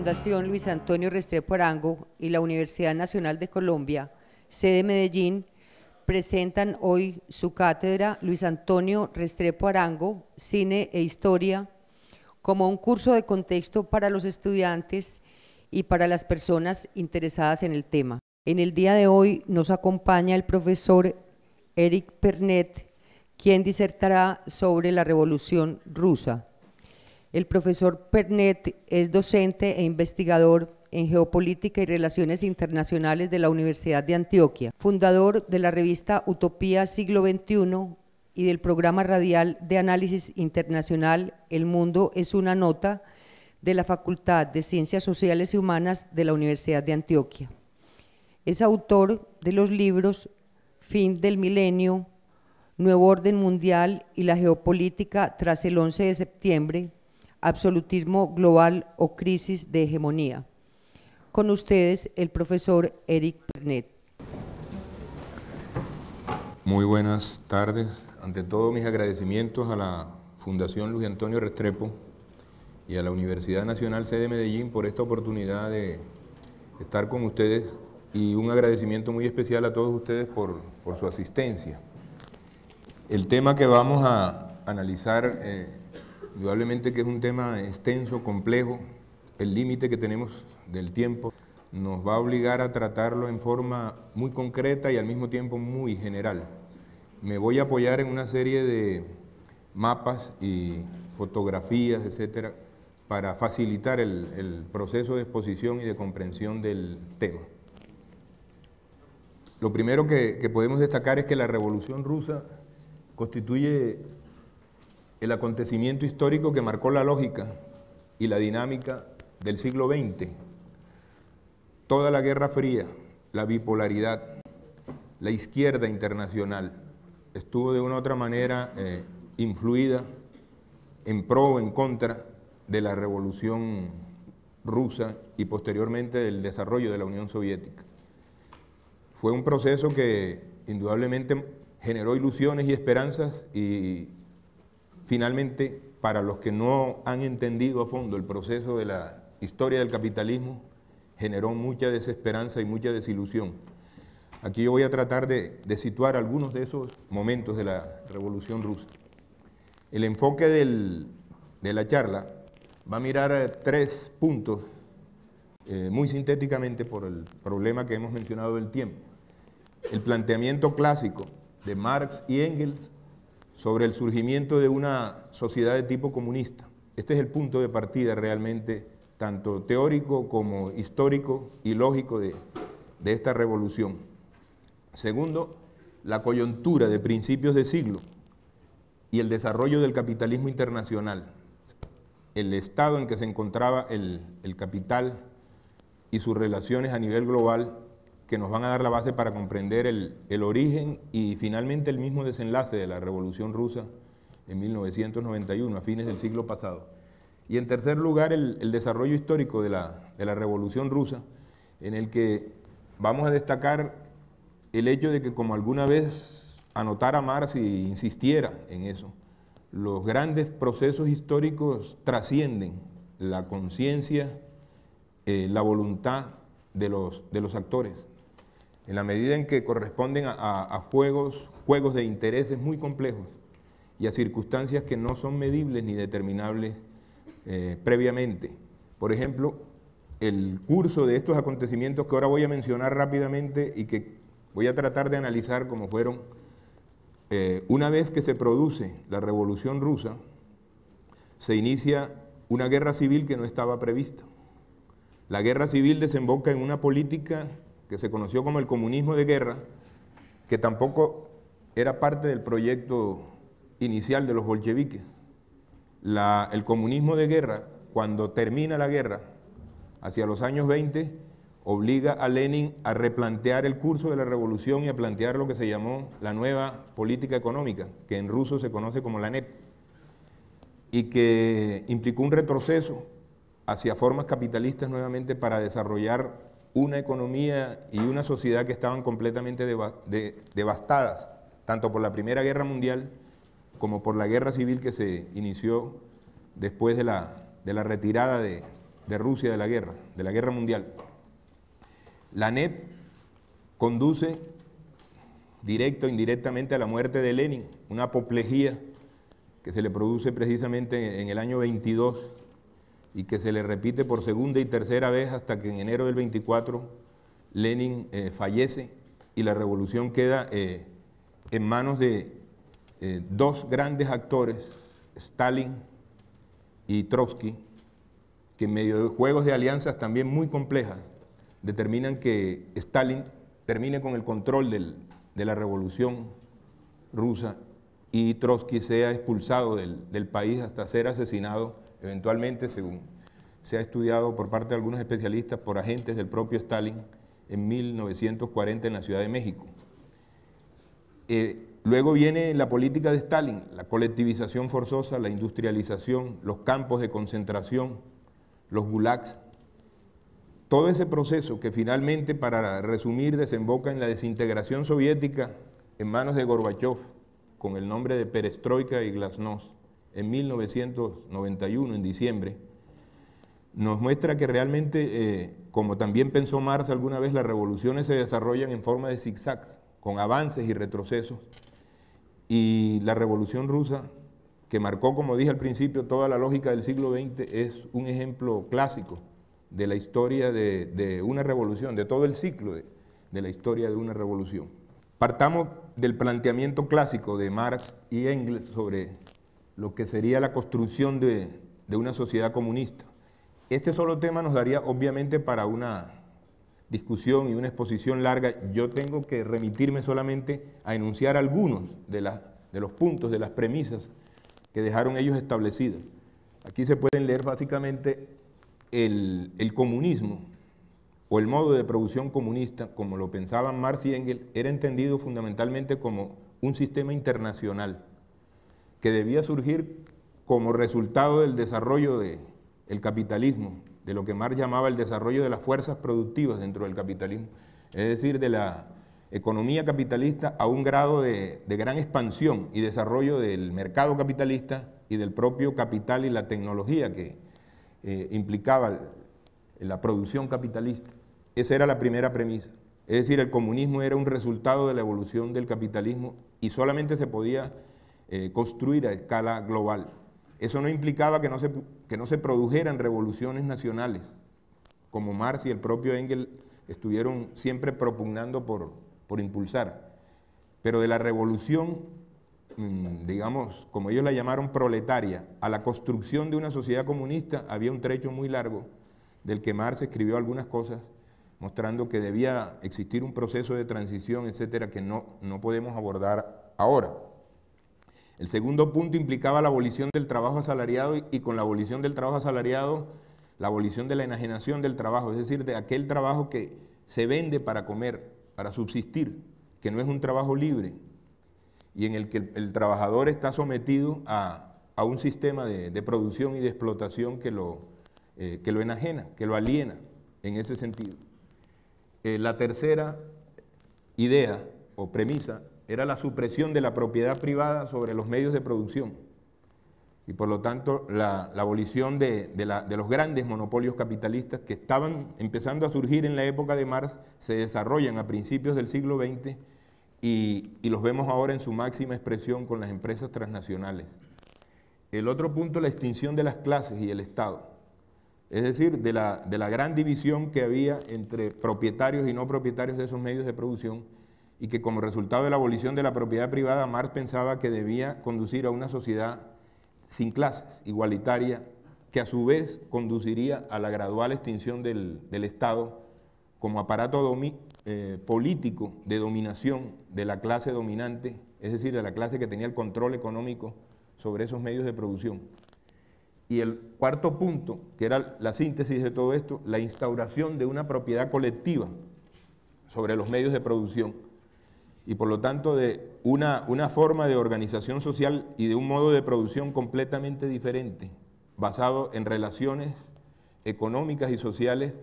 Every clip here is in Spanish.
Fundación Luis Antonio Restrepo Arango y la Universidad Nacional de Colombia, sede Medellín, presentan hoy su cátedra Luis Antonio Restrepo Arango, Cine e Historia, como un curso de contexto para los estudiantes y para las personas interesadas en el tema. En el día de hoy nos acompaña el profesor Eric Pernet, quien disertará sobre la Revolución Rusa. El profesor Pernet es docente e investigador en Geopolítica y Relaciones Internacionales de la Universidad de Antioquia, fundador de la revista Utopía Siglo XXI y del programa radial de análisis internacional El Mundo es una Nota de la Facultad de Ciencias Sociales y Humanas de la Universidad de Antioquia. Es autor de los libros Fin del Milenio, Nuevo Orden Mundial y la Geopolítica tras el 11 de septiembre, Absolutismo Global o Crisis de Hegemonía. Con ustedes, el profesor Eric Pernet. Muy buenas tardes. Ante todo, mis agradecimientos a la Fundación Luis Antonio Restrepo y a la Universidad Nacional sede Medellín por esta oportunidad de estar con ustedes, y un agradecimiento muy especial a todos ustedes por su asistencia. El tema que vamos a analizar, indudablemente que es un tema extenso, complejo. El límite que tenemos del tiempo nos va a obligar a tratarlo en forma muy concreta y al mismo tiempo muy general. Me voy a apoyar en una serie de mapas y fotografías, etcétera, para facilitar el proceso de exposición y de comprensión del tema. Lo primero que podemos destacar es que la Revolución Rusa constituye el acontecimiento histórico que marcó la lógica y la dinámica del siglo XX. Toda la Guerra Fría, la bipolaridad, la izquierda internacional estuvo de una u otra manera influida en pro o en contra de la Revolución Rusa y posteriormente del desarrollo de la Unión Soviética. Fue un proceso que indudablemente generó ilusiones y esperanzas, y finalmente, para los que no han entendido a fondo el proceso de la historia del capitalismo, generó mucha desesperanza y mucha desilusión. Aquí yo voy a tratar de situar algunos de esos momentos de la Revolución Rusa. El enfoque de la charla va a mirar tres puntos, muy sintéticamente por el problema que hemos mencionado del tiempo. El planteamiento clásico de Marx y Engels sobre el surgimiento de una sociedad de tipo comunista. Este es el punto de partida realmente, tanto teórico como histórico y lógico de esta revolución. Segundo, la coyuntura de principios de siglo y el desarrollo del capitalismo internacional, el estado en que se encontraba el capital y sus relaciones a nivel global, que nos van a dar la base para comprender el origen y finalmente el mismo desenlace de la Revolución Rusa en 1991, a fines del siglo pasado. Y en tercer lugar, el desarrollo histórico de la Revolución Rusa, en el que vamos a destacar el hecho de que, como alguna vez anotara Marx y insistiera en eso, los grandes procesos históricos trascienden la conciencia, la voluntad de los actores, en la medida en que corresponden a juegos de intereses muy complejos y a circunstancias que no son medibles ni determinables previamente. Por ejemplo, el curso de estos acontecimientos que ahora voy a mencionar rápidamente y que voy a tratar de analizar como fueron, una vez que se produce la Revolución Rusa, se inicia una guerra civil que no estaba prevista. La guerra civil desemboca en una política que se conoció como el comunismo de guerra, que tampoco era parte del proyecto inicial de los bolcheviques. El comunismo de guerra, cuando termina la guerra, hacia los años 20, obliga a Lenin a replantear el curso de la revolución y a plantear lo que se llamó la nueva política económica, que en ruso se conoce como la NEP, y que implicó un retroceso hacia formas capitalistas nuevamente para desarrollar una economía y una sociedad que estaban completamente devastadas, tanto por la Primera Guerra Mundial como por la guerra civil que se inició después de la retirada de de Rusia de la Guerra Mundial. La NEP conduce directo o indirectamente a la muerte de Lenin, una apoplejía que se le produce precisamente en el año 22 y que se le repite por segunda y tercera vez hasta que en enero del 24 Lenin fallece y la revolución queda en manos de dos grandes actores, Stalin y Trotsky, que en medio de juegos de alianzas también muy complejas determinan que Stalin termine con el control de la revolución rusa y Trotsky sea expulsado del país hasta ser asesinado, eventualmente, según se ha estudiado por parte de algunos especialistas, por agentes del propio Stalin en 1940 en la Ciudad de México. Luego viene la política de Stalin, la colectivización forzosa, la industrialización, los campos de concentración, los gulags. Todo ese proceso que finalmente, para resumir, desemboca en la desintegración soviética en manos de Gorbachov, con el nombre de Perestroika y Glasnost, en 1991, en diciembre, nos muestra que realmente, como también pensó Marx alguna vez, las revoluciones se desarrollan en forma de zigzags, con avances y retrocesos, y la revolución rusa, que marcó, como dije al principio, toda la lógica del siglo XX, es un ejemplo clásico de la historia de una revolución, de todo el ciclo de la historia de una revolución. Partamos del planteamiento clásico de Marx y Engels sobre lo que sería la construcción de una sociedad comunista. Este solo tema nos daría obviamente para una discusión y una exposición larga. Yo tengo que remitirme solamente a enunciar algunos de los puntos, de las premisas que dejaron ellos establecidas. Aquí se pueden leer básicamente el comunismo o el modo de producción comunista, como lo pensaban Marx y Engels, era entendido fundamentalmente como un sistema internacional que debía surgir como resultado del desarrollo del capitalismo, de lo que Marx llamaba el desarrollo de las fuerzas productivas dentro del capitalismo, es decir, de la economía capitalista a un grado de gran expansión y desarrollo del mercado capitalista y del propio capital y la tecnología que implicaba la producción capitalista. Esa era la primera premisa. Es decir, el comunismo era un resultado de la evolución del capitalismo y solamente se podía construir a escala global. Eso no implicaba que no se produjeran revoluciones nacionales, como Marx y el propio Engels estuvieron siempre propugnando por impulsar. Pero de la revolución, digamos, como ellos la llamaron proletaria, a la construcción de una sociedad comunista había un trecho muy largo del que Marx escribió algunas cosas, mostrando que debía existir un proceso de transición, etcétera, que no podemos abordar ahora. El segundo punto implicaba la abolición del trabajo asalariado y con la abolición del trabajo asalariado, la abolición de la enajenación del trabajo, es decir, de aquel trabajo que se vende para comer, para subsistir, que no es un trabajo libre y en el que el trabajador está sometido a un sistema de producción y de explotación que lo enajena, que lo aliena en ese sentido. La tercera idea o premisa era la supresión de la propiedad privada sobre los medios de producción y por lo tanto la abolición de los grandes monopolios capitalistas que estaban empezando a surgir en la época de Marx, se desarrollan a principios del siglo XX y los vemos ahora en su máxima expresión con las empresas transnacionales. El otro punto, la extinción de las clases y el Estado, es decir, de la gran división que había entre propietarios y no propietarios de esos medios de producción, y que como resultado de la abolición de la propiedad privada, Marx pensaba que debía conducir a una sociedad sin clases, igualitaria, que a su vez conduciría a la gradual extinción del Estado como aparato político de dominación de la clase dominante, es decir, de la clase que tenía el control económico sobre esos medios de producción. Y el cuarto punto, que era la síntesis de todo esto, la instauración de una propiedad colectiva sobre los medios de producción, y por lo tanto de una forma de organización social y de un modo de producción completamente diferente, basado en relaciones económicas y sociales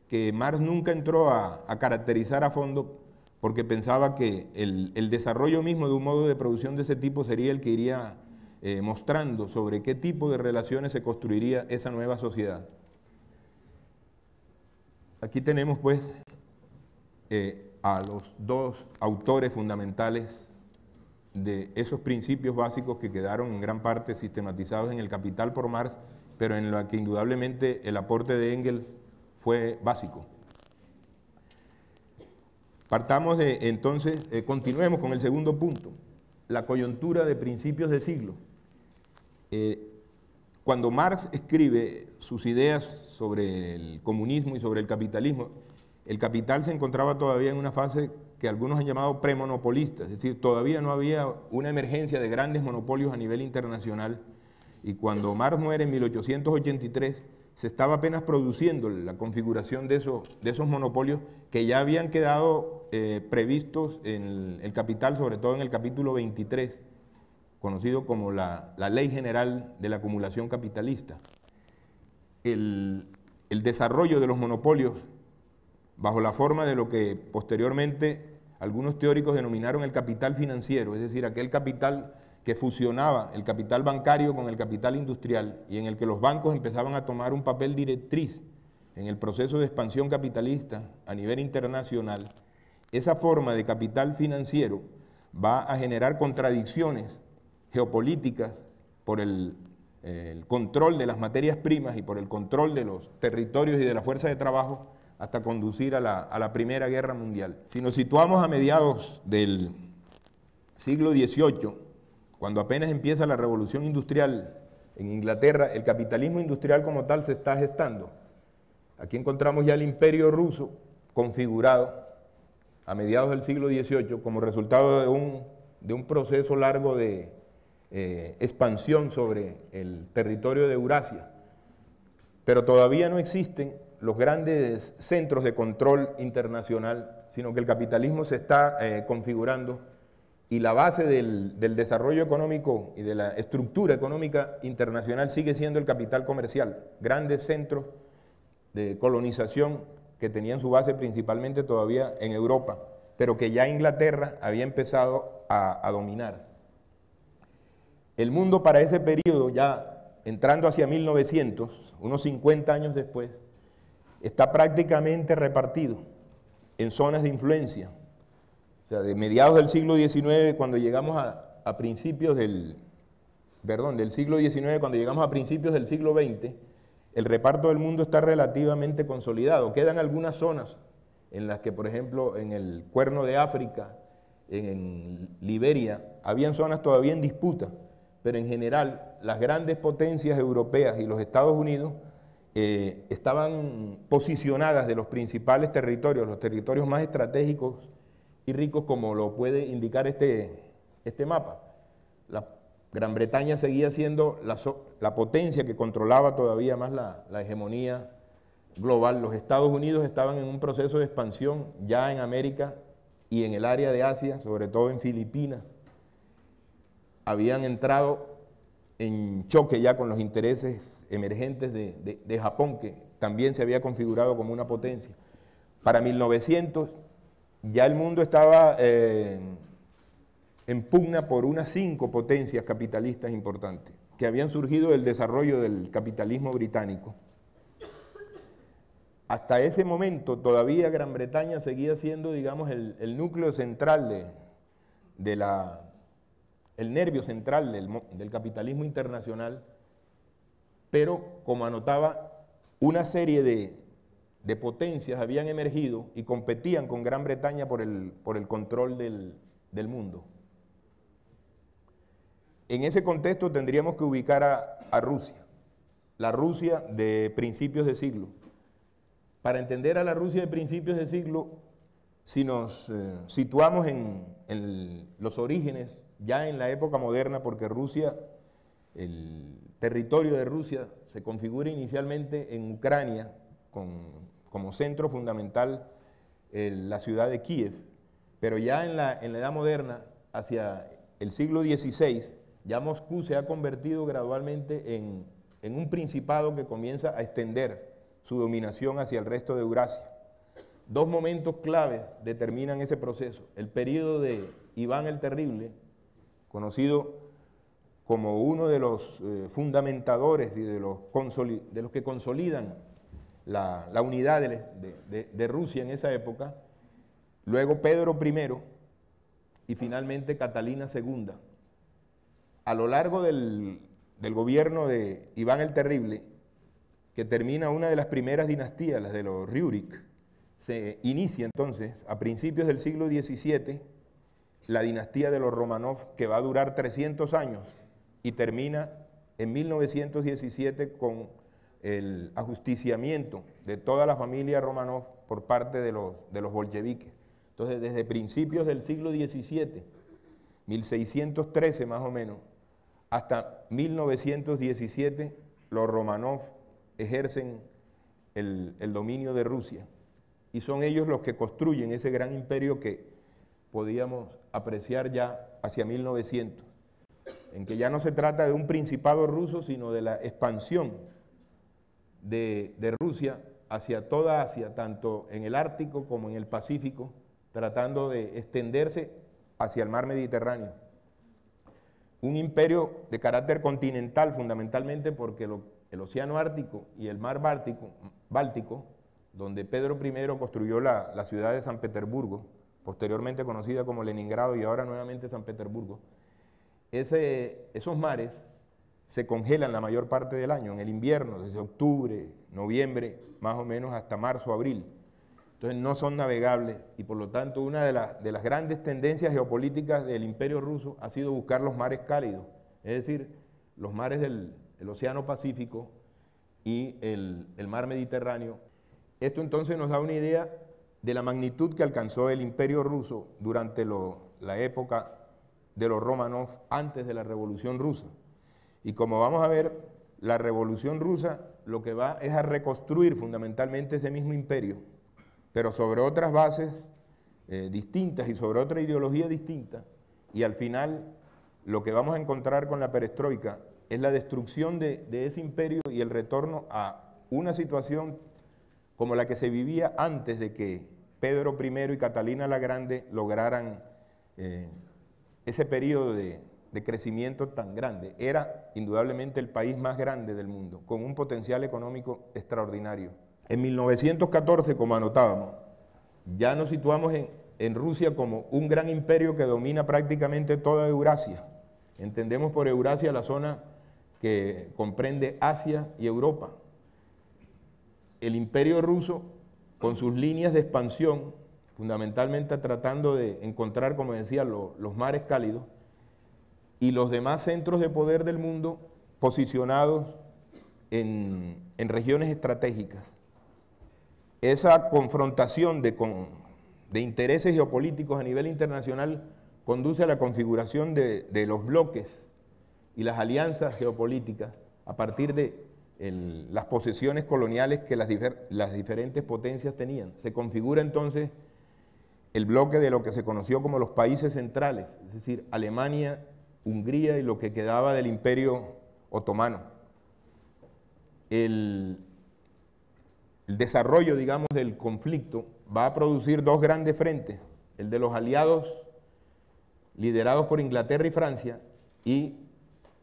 que Marx nunca entró a caracterizar a fondo, porque pensaba que el desarrollo mismo de un modo de producción de ese tipo sería el que iría mostrando sobre qué tipo de relaciones se construiría esa nueva sociedad. Aquí tenemos pues a los dos autores fundamentales de esos principios básicos que quedaron en gran parte sistematizados en el Capital por Marx, pero en la que indudablemente el aporte de Engels fue básico. Partamos de, entonces, continuemos con el segundo punto, la coyuntura de principios de siglo. Cuando Marx escribe sus ideas sobre el comunismo y sobre el capital se encontraba todavía en una fase que algunos han llamado premonopolista, es decir, todavía no había una emergencia de grandes monopolios a nivel internacional, y cuando Marx muere en 1883, se estaba apenas produciendo la configuración de esos monopolios que ya habían quedado previstos en el Capital, sobre todo en el capítulo 23, conocido como la Ley General de la Acumulación Capitalista. El desarrollo de los monopolios bajo la forma de lo que posteriormente algunos teóricos denominaron el capital financiero, es decir, aquel capital que fusionaba el capital bancario con el capital industrial y en el que los bancos empezaban a tomar un papel directriz en el proceso de expansión capitalista a nivel internacional. Esa forma de capital financiero va a generar contradicciones geopolíticas por el control de las materias primas y por el control de los territorios y de la fuerza de trabajo, hasta conducir a la Primera Guerra Mundial. Si nos situamos a mediados del siglo XVIII, cuando apenas empieza la revolución industrial en Inglaterra, el capitalismo industrial como tal se está gestando. Aquí encontramos ya el imperio ruso configurado a mediados del siglo XVIII como resultado de un proceso largo de expansión sobre el territorio de Eurasia. Pero todavía no existen los grandes centros de control internacional, sino que el capitalismo se está configurando y la base del desarrollo económico y de la estructura económica internacional sigue siendo el capital comercial, grandes centros de colonización que tenían su base principalmente todavía en Europa, pero que ya Inglaterra había empezado a dominar. El mundo para ese periodo, ya entrando hacia 1900, unos 50 años después, está prácticamente repartido en zonas de influencia. O sea, de mediados del siglo XIX, cuando llegamos a principios del siglo XIX, cuando llegamos a principios del siglo XX, el reparto del mundo está relativamente consolidado. Quedan algunas zonas en las que, por ejemplo, en el Cuerno de África, en Liberia, habían zonas todavía en disputa, pero en general las grandes potencias europeas y los Estados Unidos estaban posicionadas de los principales territorios, los territorios más estratégicos y ricos, como lo puede indicar este mapa. La Gran Bretaña seguía siendo la potencia que controlaba todavía más la hegemonía global. Los Estados Unidos estaban en un proceso de expansión ya en América y en el área de Asia, sobre todo en Filipinas. Habían entrado en choque ya con los intereses emergentes de Japón, que también se había configurado como una potencia. Para 1900 ya el mundo estaba en pugna por unas 5 potencias capitalistas importantes, que habían surgido del desarrollo del capitalismo británico. Hasta ese momento todavía Gran Bretaña seguía siendo, digamos, el núcleo central el nervio central del capitalismo internacional, pero como anotaba, una serie de potencias habían emergido y competían con Gran Bretaña por el control del mundo. En ese contexto tendríamos que ubicar a Rusia, la Rusia de principios de siglo. Para entender a la Rusia de principios de siglo, si nos situamos en los orígenes, ya en la época moderna, porque Rusia, el territorio de Rusia se configura inicialmente en Ucrania, como centro fundamental la ciudad de Kiev, pero ya en la edad moderna, hacia el siglo XVI, ya Moscú se ha convertido gradualmente en un principado que comienza a extender su dominación hacia el resto de Eurasia. 2 momentos claves determinan ese proceso: el periodo de Iván el Terrible, conocido como uno de los fundamentadores y de los que consolidan la unidad de Rusia en esa época, luego Pedro I y finalmente Catalina II. A lo largo del gobierno de Iván el Terrible, que termina una de las primeras dinastías, las de los Riúrik, se inicia entonces, a principios del siglo XVII, la dinastía de los Románov, que va a durar 300 años y termina en 1917 con el ajusticiamiento de toda la familia Románov por parte de los bolcheviques. Entonces, desde principios del siglo XVII, 1613 más o menos, hasta 1917, los Románov ejercen el dominio de Rusia. Y son ellos los que construyen ese gran imperio que podíamos apreciar ya hacia 1900, en que ya no se trata de un principado ruso, sino de la expansión de Rusia hacia toda Asia, tanto en el Ártico como en el Pacífico, tratando de extenderse hacia el mar Mediterráneo. Un imperio de carácter continental, fundamentalmente porque el Océano Ártico y el mar Báltico, donde Pedro I construyó la ciudad de San Petersburgo, posteriormente conocida como Leningrado y ahora nuevamente San Petersburgo, esos mares se congelan la mayor parte del año, en el invierno, desde octubre, noviembre, más o menos hasta marzo, abril. Entonces no son navegables y por lo tanto una de las grandes tendencias geopolíticas del Imperio Ruso ha sido buscar los mares cálidos, es decir, los mares del Océano Pacífico y el mar Mediterráneo. Esto entonces nos da una idea de la magnitud que alcanzó el Imperio Ruso durante la época de los Románov, antes de la Revolución Rusa. Y como vamos a ver, la Revolución Rusa lo que va es a reconstruir fundamentalmente ese mismo imperio, pero sobre otras bases distintas y sobre otra ideología distinta, y al final lo que vamos a encontrar con la perestroika es la destrucción de ese imperio y el retorno a una situación como la que se vivía antes de que Pedro I y Catalina la Grande lograran ese periodo de crecimiento tan grande. Era indudablemente el país más grande del mundo, con un potencial económico extraordinario. En 1914, como anotábamos, ya nos situamos en Rusia como un gran imperio que domina prácticamente toda Eurasia. Entendemos por Eurasia la zona que comprende Asia y Europa. El imperio ruso, con sus líneas de expansión, fundamentalmente tratando de encontrar, como decía, los mares cálidos, y los demás centros de poder del mundo posicionados en regiones estratégicas. Esa confrontación de intereses geopolíticos a nivel internacional conduce a la configuración de los bloques y las alianzas geopolíticas a partir de las posesiones coloniales que las diferentes potencias tenían. Se configura entonces el bloque de lo que se conoció como los países centrales, es decir, Alemania, Hungría y lo que quedaba del Imperio Otomano. El desarrollo, digamos, del conflicto va a producir dos grandes frentes, el de los aliados liderados por Inglaterra y Francia y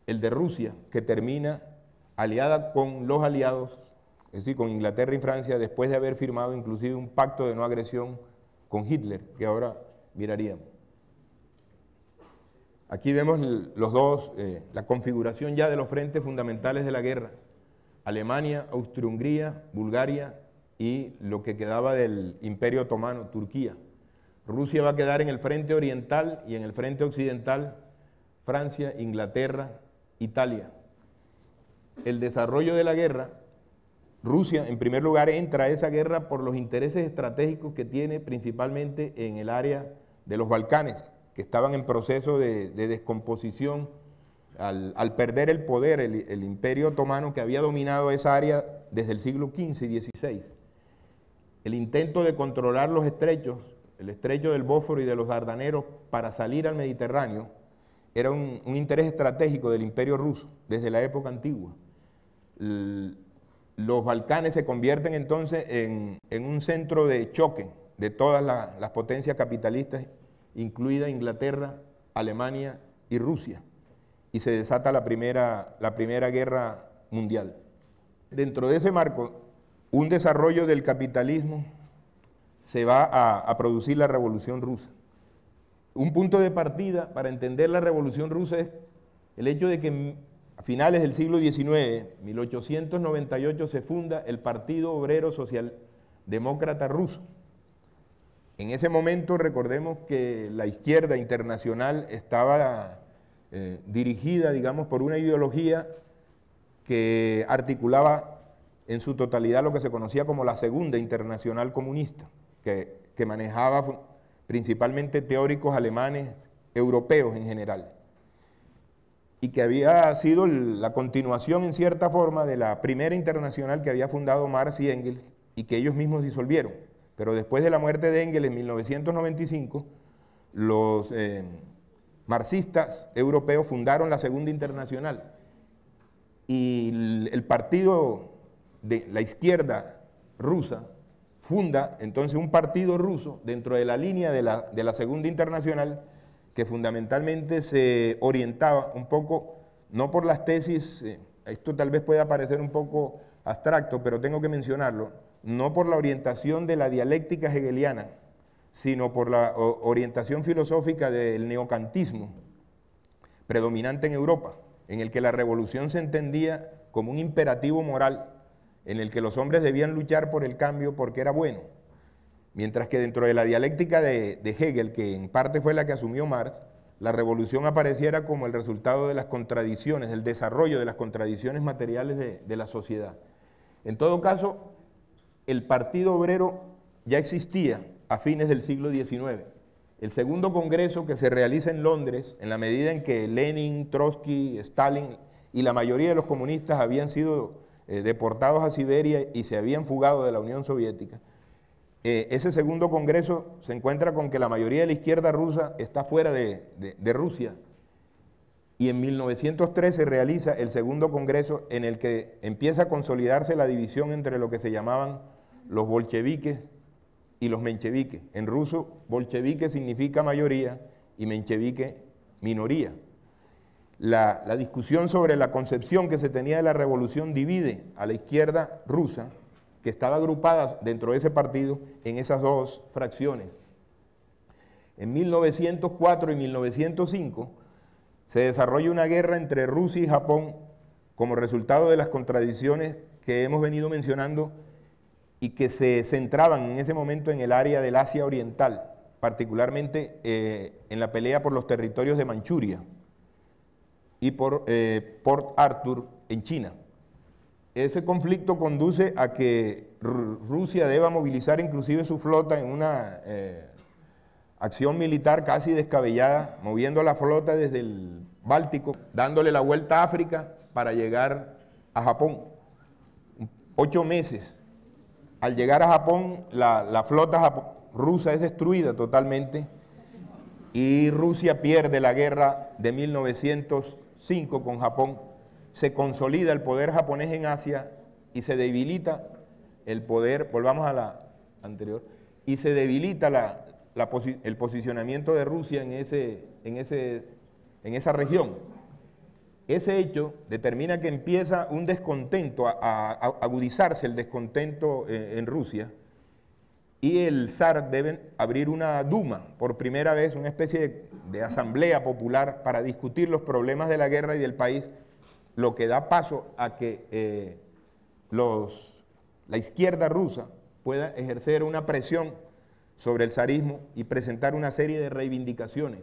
el de Rusia, que termina aliada con los aliados, es decir, con Inglaterra y Francia, después de haber firmado inclusive un pacto de no agresión con Hitler, que ahora miraríamos. Aquí vemos la configuración ya de los frentes fundamentales de la guerra. Alemania, Austria-Hungría, Bulgaria y lo que quedaba del Imperio Otomano, Turquía. Rusia va a quedar en el frente oriental y en el frente occidental, Francia, Inglaterra, Italia. El desarrollo de la guerra, Rusia en primer lugar entra a esa guerra por los intereses estratégicos que tiene principalmente en el área de los Balcanes, que estaban en proceso de descomposición al perder el poder el Imperio Otomano, que había dominado esa área desde el siglo XV y XVI. El intento de controlar los estrechos, el estrecho del Bósforo y de los Dardanelos para salir al Mediterráneo, era un interés estratégico del Imperio Ruso desde la época antigua. Los Balcanes se convierten entonces en un centro de choque de todas las potencias capitalistas, incluida Inglaterra, Alemania y Rusia, y se desata la primera guerra mundial. Dentro de ese marco, un desarrollo del capitalismo se va a producir la Revolución Rusa. Un punto de partida para entender la Revolución Rusa es el hecho de que a finales del siglo XIX, 1898, se funda el Partido Obrero Socialdemócrata Ruso. En ese momento recordemos que la izquierda internacional estaba dirigida, digamos, por una ideología que articulaba en su totalidad lo que se conocía como la Segunda Internacional Comunista, que manejaba principalmente teóricos alemanes, europeos en general, y que había sido la continuación en cierta forma de la primera internacional que había fundado Marx y Engels y que ellos mismos disolvieron. Pero después de la muerte de Engels en 1995, los marxistas europeos fundaron la Segunda Internacional y el partido de la izquierda rusa funda entonces un partido ruso dentro de la línea de la Segunda Internacional que fundamentalmente se orientaba un poco, no por las tesis, esto tal vez pueda parecer un poco abstracto, pero tengo que mencionarlo, no por la orientación de la dialéctica hegeliana, sino por la orientación filosófica del neocantismo predominante en Europa, en el que la revolución se entendía como un imperativo moral, en el que los hombres debían luchar por el cambio porque era bueno, mientras que dentro de la dialéctica de Hegel, que en parte fue la que asumió Marx, la revolución apareciera como el resultado de las contradicciones, el desarrollo de las contradicciones materiales de la sociedad. En todo caso, el Partido Obrero ya existía a fines del siglo XIX. El segundo congreso que se realiza en Londres, en la medida en que Lenin, Trotsky, Stalin y la mayoría de los comunistas habían sido deportados a Siberia y se habían fugado de la Unión Soviética, ese segundo congreso se encuentra con que la mayoría de la izquierda rusa está fuera de Rusia. Y en 1903 se realiza el segundo congreso en el que empieza a consolidarse la división entre lo que se llamaban los bolcheviques y los mencheviques. En ruso, bolchevique significa mayoría y menchevique minoría. La discusión sobre la concepción que se tenía de la revolución divide a la izquierda rusa, que estaba agrupada dentro de ese partido, en esas dos fracciones. En 1904 y 1905 se desarrolla una guerra entre Rusia y Japón como resultado de las contradicciones que hemos venido mencionando y que se centraban en ese momento en el área del Asia Oriental, particularmente en la pelea por los territorios de Manchuria y por Port Arthur en China. Ese conflicto conduce a que Rusia deba movilizar inclusive su flota en una acción militar casi descabellada, moviendo la flota desde el Báltico, dándole la vuelta a África para llegar a Japón. 8 meses. Al llegar a Japón, la flota rusa es destruida totalmente y Rusia pierde la guerra de 1905 con Japón. Se consolida el poder japonés en Asia y se debilita el poder, volvamos a la anterior, y se debilita el posicionamiento de Rusia en esa región. Ese hecho determina que empieza un descontento, a agudizarse el descontento en Rusia, y el zar debe abrir una Duma, por primera vez, una especie de asamblea popular para discutir los problemas de la guerra y del país, lo que da paso a que la izquierda rusa pueda ejercer una presión sobre el zarismo y presentar una serie de reivindicaciones.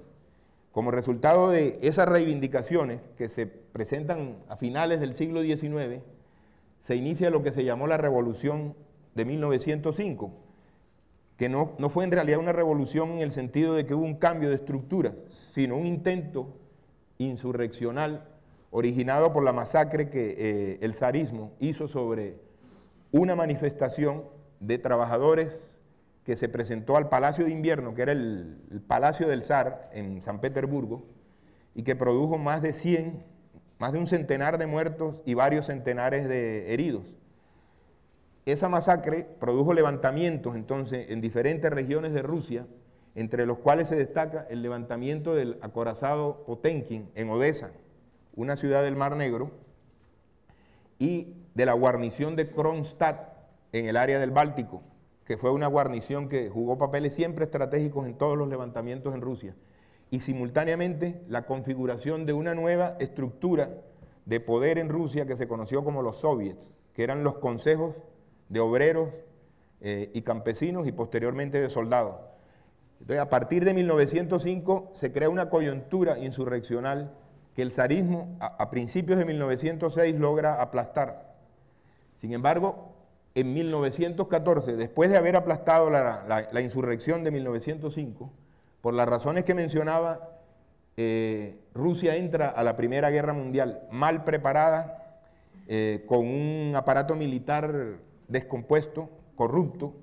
Como resultado de esas reivindicaciones que se presentan a finales del siglo XIX, se inicia lo que se llamó la Revolución de 1905, que no fue en realidad una revolución en el sentido de que hubo un cambio de estructuras, sino un intento insurreccional originado por la masacre que el zarismo hizo sobre una manifestación de trabajadores que se presentó al Palacio de Invierno, que era el Palacio del Zar en San Petersburgo, y que produjo más de un centenar de muertos y varios centenares de heridos. Esa masacre produjo levantamientos entonces en diferentes regiones de Rusia, entre los cuales se destaca el levantamiento del acorazado Potenkin en Odessa, una ciudad del Mar Negro, y de la guarnición de Kronstadt en el área del Báltico, que fue una guarnición que jugó papeles siempre estratégicos en todos los levantamientos en Rusia, y simultáneamente la configuración de una nueva estructura de poder en Rusia que se conoció como los soviets, que eran los consejos de obreros y campesinos y posteriormente de soldados. Entonces, a partir de 1905 se crea una coyuntura insurreccional que el zarismo a principios de 1906 logra aplastar. Sin embargo, en 1914, después de haber aplastado la insurrección de 1905, por las razones que mencionaba, Rusia entra a la Primera Guerra Mundial mal preparada, con un aparato militar descompuesto, corrupto,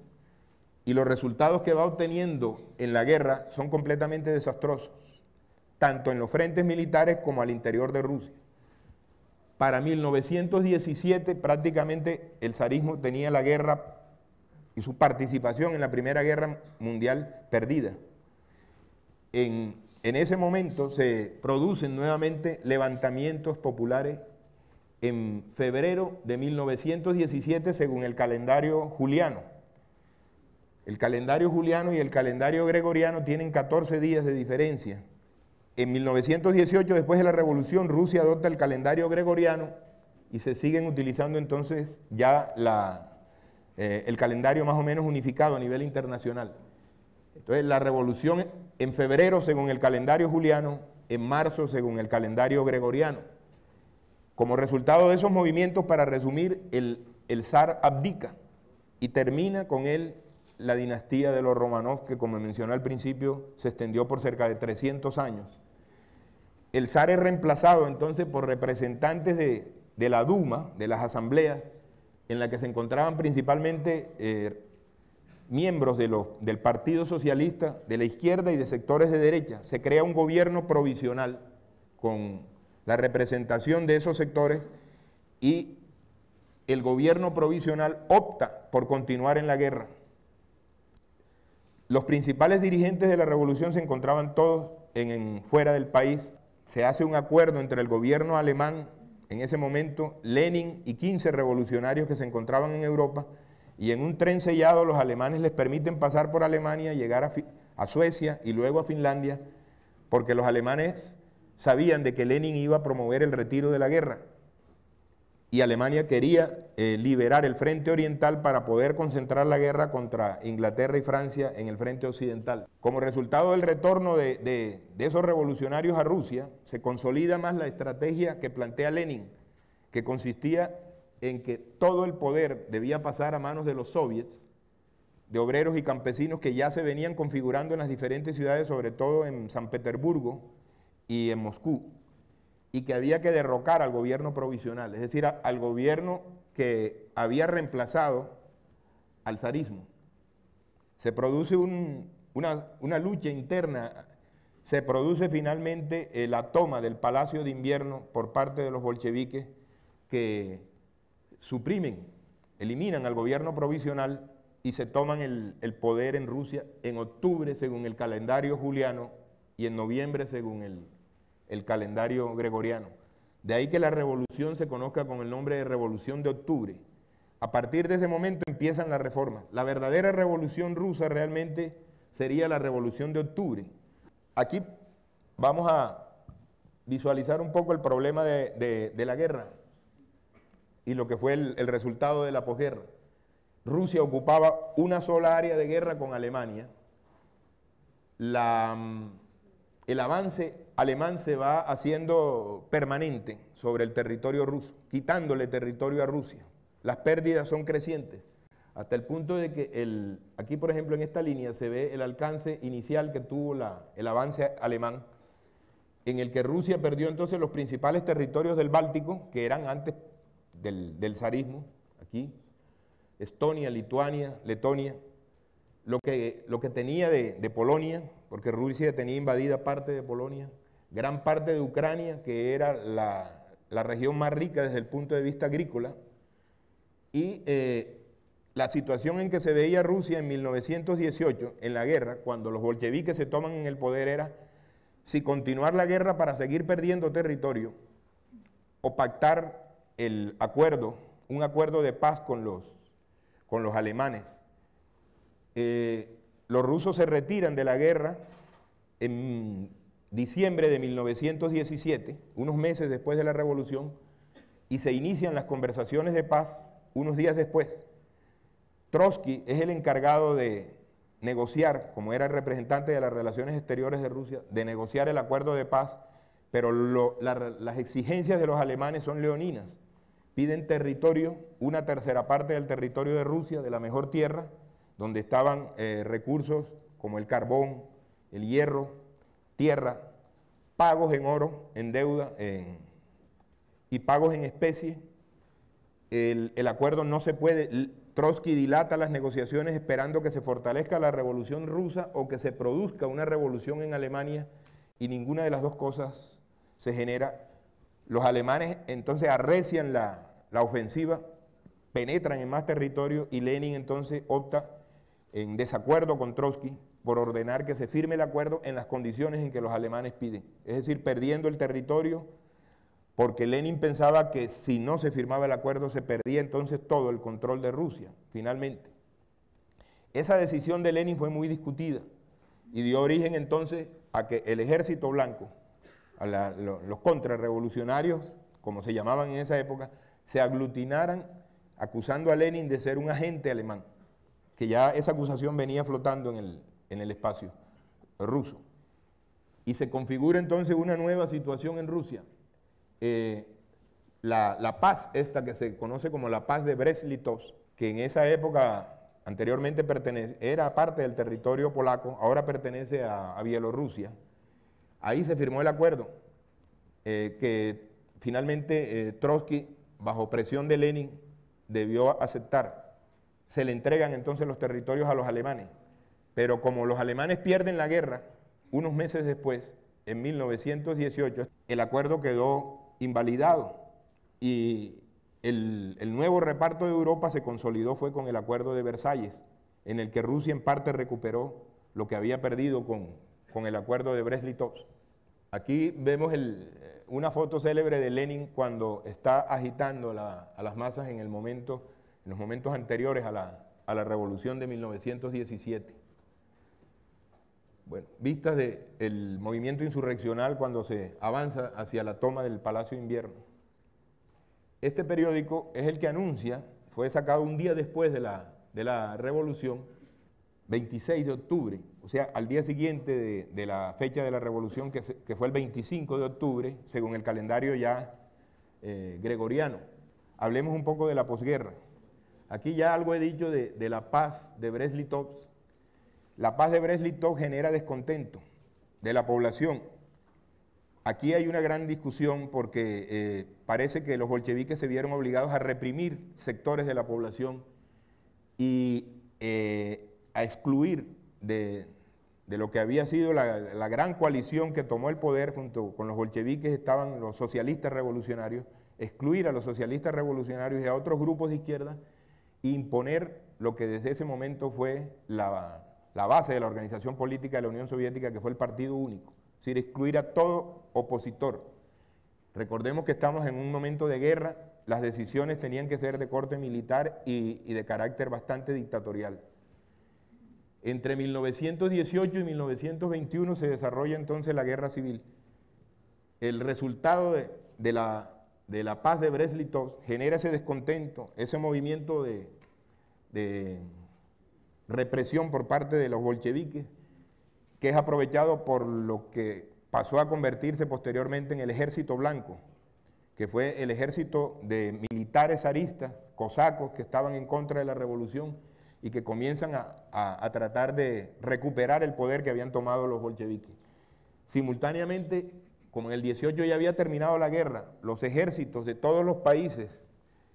y los resultados que va obteniendo en la guerra son completamente desastrosos, tanto en los frentes militares como al interior de Rusia. Para 1917 prácticamente el zarismo tenía la guerra y su participación en la Primera Guerra Mundial perdida. En ese momento se producen nuevamente levantamientos populares en febrero de 1917 según el calendario juliano. El calendario juliano y el calendario gregoriano tienen 14 días de diferencia. En 1918, después de la Revolución, Rusia adopta el calendario gregoriano y se siguen utilizando entonces ya el calendario más o menos unificado a nivel internacional. Entonces, la Revolución en febrero según el calendario juliano, en marzo según el calendario gregoriano. Como resultado de esos movimientos, para resumir, el zar abdica y termina con él la dinastía de los Romanov, que como mencioné al principio, se extendió por cerca de 300 años. El zar es reemplazado entonces por representantes de la Duma, de las asambleas, en la que se encontraban principalmente miembros del Partido Socialista, de la izquierda y de sectores de derecha. Se crea un gobierno provisional con la representación de esos sectores y el gobierno provisional opta por continuar en la guerra. Los principales dirigentes de la revolución se encontraban todos fuera del país. Se hace un acuerdo entre el gobierno alemán, en ese momento Lenin y 15 revolucionarios que se encontraban en Europa, y en un tren sellado los alemanes les permiten pasar por Alemania, llegar a Suecia y luego a Finlandia, porque los alemanes sabían de que Lenin iba a promover el retiro de la guerra. Y Alemania quería liberar el frente oriental para poder concentrar la guerra contra Inglaterra y Francia en el frente occidental. Como resultado del retorno de esos revolucionarios a Rusia, se consolida más la estrategia que plantea Lenin, que consistía en que todo el poder debía pasar a manos de los soviets, de obreros y campesinos que ya se venían configurando en las diferentes ciudades, sobre todo en San Petersburgo y en Moscú, y que había que derrocar al gobierno provisional, es decir, al gobierno que había reemplazado al zarismo. Se produce una lucha interna, se produce finalmente la toma del Palacio de Invierno por parte de los bolcheviques, que suprimen, eliminan al gobierno provisional y se toman el poder en Rusia en octubre según el calendario juliano y en noviembre según el calendario gregoriano. De ahí que la revolución se conozca con el nombre de Revolución de Octubre. A partir de ese momento empiezan las reformas. La verdadera revolución rusa realmente sería la Revolución de Octubre. Aquí vamos a visualizar un poco el problema de la guerra y lo que fue el resultado de la posguerra. Rusia ocupaba una sola área de guerra con Alemania. El avance alemán se va haciendo permanente sobre el territorio ruso, quitándole territorio a Rusia. Las pérdidas son crecientes, hasta el punto de que aquí, por ejemplo, en esta línea se ve el alcance inicial que tuvo el avance alemán, en el que Rusia perdió entonces los principales territorios del Báltico, que eran antes del zarismo, aquí, Estonia, Lituania, Letonia, lo que tenía de Polonia, porque Rusia tenía invadida parte de Polonia, gran parte de Ucrania, que era la región más rica desde el punto de vista agrícola, y la situación en que se veía Rusia en 1918, en la guerra, cuando los bolcheviques se toman en el poder, era si continuar la guerra para seguir perdiendo territorio, o pactar un acuerdo de paz con con los alemanes. Los rusos se retiran de la guerra en diciembre de 1917, unos meses después de la revolución, y se inician las conversaciones de paz unos días después. Trotsky es el encargado de negociar, como era el representante de las relaciones exteriores de Rusia, de negociar el acuerdo de paz, pero las exigencias de los alemanes son leoninas. Piden territorio, una tercera parte del territorio de Rusia, de la mejor tierra, donde estaban recursos como el carbón, el hierro, tierra, pagos en oro, en deuda y pagos en especie. El acuerdo no se puede. Trotsky dilata las negociaciones esperando que se fortalezca la revolución rusa o que se produzca una revolución en Alemania, y ninguna de las dos cosas se genera. Los alemanes entonces arrecian la ofensiva, penetran en más territorio, y Lenin entonces opta, en desacuerdo con Trotsky, por ordenar que se firme el acuerdo en las condiciones en que los alemanes piden, es decir, perdiendo el territorio, porque Lenin pensaba que si no se firmaba el acuerdo se perdía entonces todo el control de Rusia, finalmente. Esa decisión de Lenin fue muy discutida y dio origen entonces a que el ejército blanco, los contrarrevolucionarios, como se llamaban en esa época, se aglutinaran acusando a Lenin de ser un agente alemán, que ya esa acusación venía flotando en el espacio ruso. Y se configura entonces una nueva situación en Rusia. La paz esta que se conoce como la paz de Brest-Litovsk, que en esa época anteriormente era parte del territorio polaco, ahora pertenece a Bielorrusia. Ahí se firmó el acuerdo que finalmente Trotsky, bajo presión de Lenin, debió aceptar. Se le entregan entonces los territorios a los alemanes, pero como los alemanes pierden la guerra, unos meses después, en 1918, el acuerdo quedó invalidado y el nuevo reparto de Europa se consolidó fue con el acuerdo de Versalles, en el que Rusia en parte recuperó lo que había perdido con el acuerdo de Brest-Litovsk. Aquí vemos una foto célebre de Lenin cuando está agitando a las masas en los momentos anteriores a la revolución de 1917. Bueno, vistas del movimiento insurreccional cuando se avanza hacia la toma del Palacio de Invierno. Este periódico es el que anuncia, fue sacado un día después de la revolución, 26 de octubre, o sea, al día siguiente de la fecha de la revolución, que fue el 25 de octubre, según el calendario ya gregoriano. Hablemos un poco de la posguerra. Aquí ya algo he dicho de la paz de Brest-Litovsk. La paz de Brest-Litovsk genera descontento de la población. Aquí hay una gran discusión porque parece que los bolcheviques se vieron obligados a reprimir sectores de la población y a excluir de lo que había sido la gran coalición que tomó el poder junto con los bolcheviques, estaban los socialistas revolucionarios, excluir a los socialistas revolucionarios y a otros grupos de izquierda e imponer lo que desde ese momento fue la base de la organización política de la Unión Soviética, que fue el Partido Único, es decir, excluir a todo opositor. Recordemos que estamos en un momento de guerra, las decisiones tenían que ser de corte militar y de carácter bastante dictatorial. Entre 1918 y 1921 se desarrolla entonces la guerra civil. El resultado de la paz de Brest-Litovsk genera ese descontento, ese movimiento de represión por parte de los bolcheviques, que es aprovechado por lo que pasó a convertirse posteriormente en el Ejército Blanco, que fue el ejército de militares zaristas, cosacos, que estaban en contra de la revolución y que comienzan a tratar de recuperar el poder que habían tomado los bolcheviques. Simultáneamente, como en el 18 ya había terminado la guerra, los ejércitos de todos los países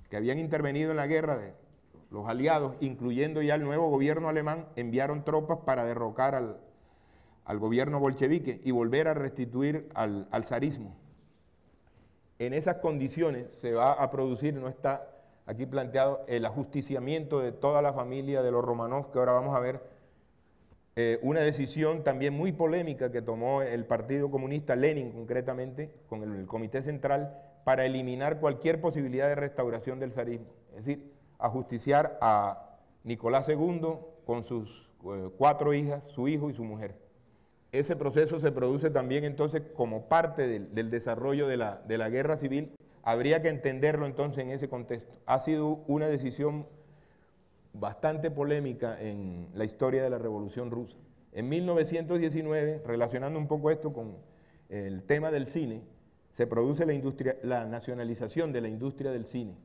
que habían intervenido en la guerra, los aliados, incluyendo ya el nuevo gobierno alemán, enviaron tropas para derrocar al gobierno bolchevique y volver a restituir al zarismo. En esas condiciones se va a producir, no está aquí planteado, el ajusticiamiento de toda la familia de los Romanov, que ahora vamos a ver, una decisión también muy polémica que tomó el Partido Comunista, Lenin concretamente, con el Comité Central, para eliminar cualquier posibilidad de restauración del zarismo, es decir, ajusticiar a Nicolás II con sus 4 hijas, su hijo y su mujer. Ese proceso se produce también entonces como parte del desarrollo de la guerra civil. Habría que entenderlo entonces en ese contexto. Ha sido una decisión bastante polémica en la historia de la Revolución Rusa. En 1919, relacionando un poco esto con el tema del cine, se produce la nacionalización de la industria del cine.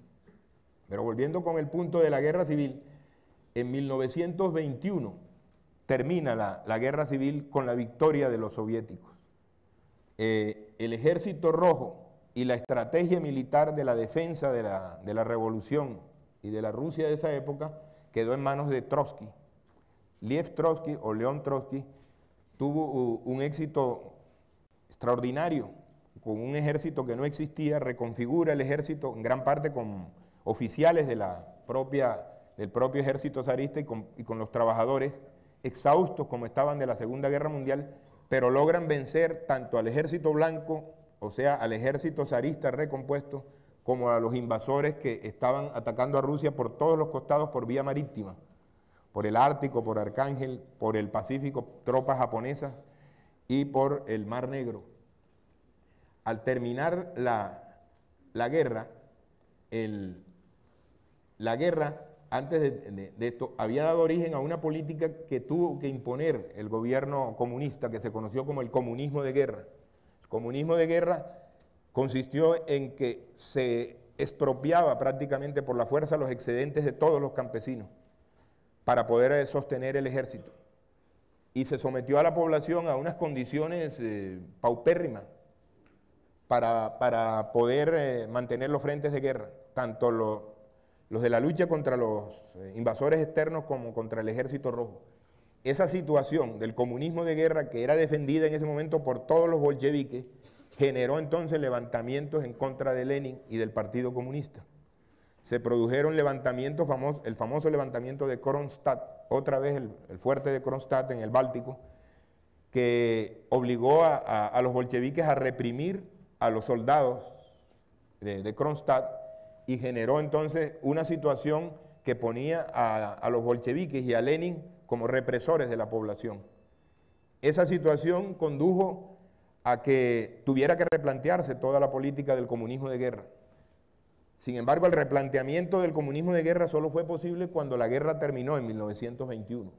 Pero volviendo con el punto de la guerra civil, en 1921 termina la guerra civil con la victoria de los soviéticos. El Ejército Rojo y la estrategia militar de la defensa de la revolución y de la Rusia de esa época quedó en manos de Trotsky. Lev Trotsky o León Trotsky tuvo un éxito extraordinario con un ejército que no existía, reconfigura el ejército en gran parte con oficiales del propio ejército zarista y con los trabajadores exhaustos como estaban de la Segunda Guerra Mundial, pero logran vencer tanto al ejército blanco, o sea, al ejército zarista recompuesto, como a los invasores que estaban atacando a Rusia por todos los costados por vía marítima, por el Ártico, por Arcángel, por el Pacífico, tropas japonesas y por el Mar Negro. Al terminar la guerra, antes de esto, había dado origen a una política que tuvo que imponer el gobierno comunista, que se conoció como el comunismo de guerra. El comunismo de guerra consistió en que se expropiaba prácticamente por la fuerza los excedentes de todos los campesinos para poder sostener el ejército. Y se sometió a la población a unas condiciones paupérrimas para poder mantener los frentes de guerra, tanto los de la lucha contra los invasores externos como contra el Ejército Rojo. Esa situación del comunismo de guerra, que era defendida en ese momento por todos los bolcheviques, generó entonces levantamientos en contra de Lenin y del Partido Comunista. Se produjeron levantamientos el famoso levantamiento de Kronstadt, otra vez el fuerte de Kronstadt en el Báltico, que obligó a los bolcheviques a reprimir a los soldados de Kronstadt y generó entonces una situación que ponía a los bolcheviques y a Lenin como represores de la población. Esa situación condujo a que tuviera que replantearse toda la política del comunismo de guerra. Sin embargo, el replanteamiento del comunismo de guerra solo fue posible cuando la guerra terminó en 1921.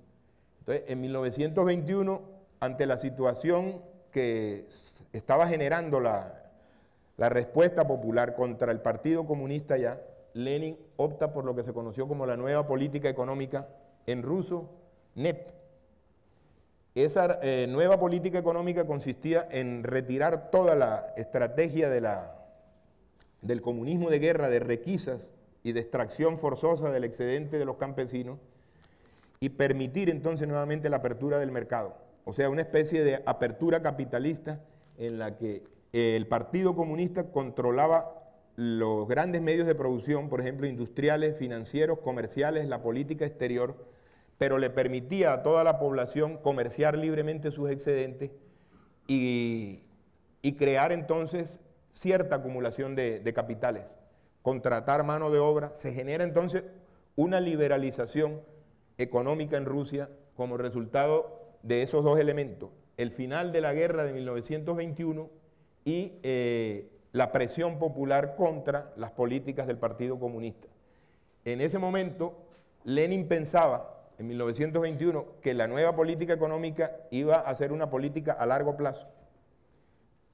Entonces, en 1921, ante la situación que estaba generando la respuesta popular contra el Partido Comunista ya, Lenin opta por lo que se conoció como la nueva política económica, en ruso, NEP. Esa nueva política económica consistía en retirar toda la estrategia del comunismo de guerra, de requisas y de extracción forzosa del excedente de los campesinos y permitir entonces nuevamente la apertura del mercado. O sea, una especie de apertura capitalista en la que el Partido Comunista controlaba los grandes medios de producción, por ejemplo, industriales, financieros, comerciales, la política exterior, pero le permitía a toda la población comerciar libremente sus excedentes y crear entonces cierta acumulación de capitales, contratar mano de obra. Se genera entonces una liberalización económica en Rusia como resultado de esos dos elementos, el final de la guerra de 1921 y la presión popular contra las políticas del Partido Comunista. En ese momento, Lenin pensaba, en 1921, que la nueva política económica iba a ser una política a largo plazo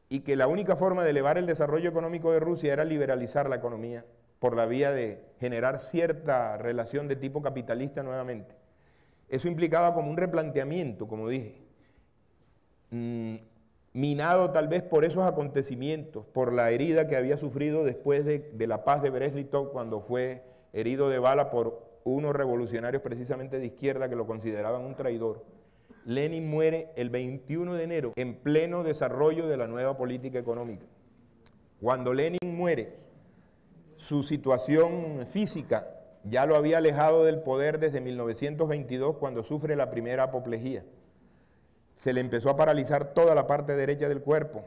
y que la única forma de elevar el desarrollo económico de Rusia era liberalizar la economía por la vía de generar cierta relación de tipo capitalista nuevamente. Eso implicaba como un replanteamiento, como dije, minado tal vez por esos acontecimientos, por la herida que había sufrido después de la paz de Brest-Litov, cuando fue herido de bala por unos revolucionarios precisamente de izquierda que lo consideraban un traidor. Lenin muere el 21 de enero en pleno desarrollo de la nueva política económica. Cuando Lenin muere, su situación física ya lo había alejado del poder desde 1922, cuando sufre la primera apoplejía. Se le empezó a paralizar toda la parte derecha del cuerpo.